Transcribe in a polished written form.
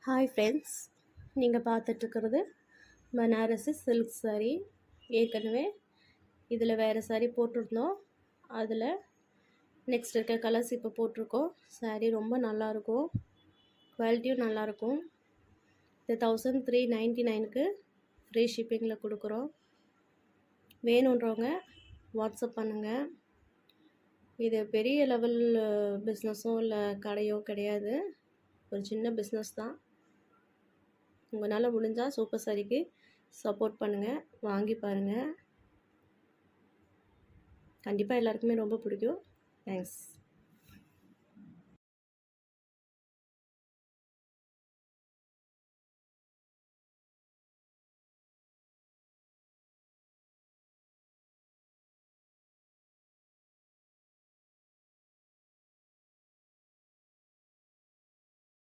Hi friends, நீங்கள் பார்த்துட்ருக்கிறது Banarasi silk sari. ஏற்கனவே இதில் வேறு சாரீ போட்டிருந்தோம். அதில் நெக்ஸ்ட் இருக்க கலர்ஸ் இப்போ போட்டிருக்கோம். சாரீ ரொம்ப நல்லாயிருக்கும், குவாலிட்டியும் நல்லாயிருக்கும். இது 1399க்கு ஃப்ரீ ஷிப்பிங்கில் கொடுக்குறோம். வேணுன்றவங்க வாட்ஸ்அப் பண்ணுங்கள். இது பெரிய லெவல் பிஸ்னஸோ இல்லை கடையோ கிடையாது, ஒரு சின்ன பிஸ்னஸ் தான். உங்களால் முடிஞ்சால் சூப்பர் சாரீக்கு சப்போர்ட் பண்ணுங்கள், வாங்கி பாருங்கள். கண்டிப்பாக எல்லாருக்குமே ரொம்ப பிடிக்கும். தேங்க்ஸ்.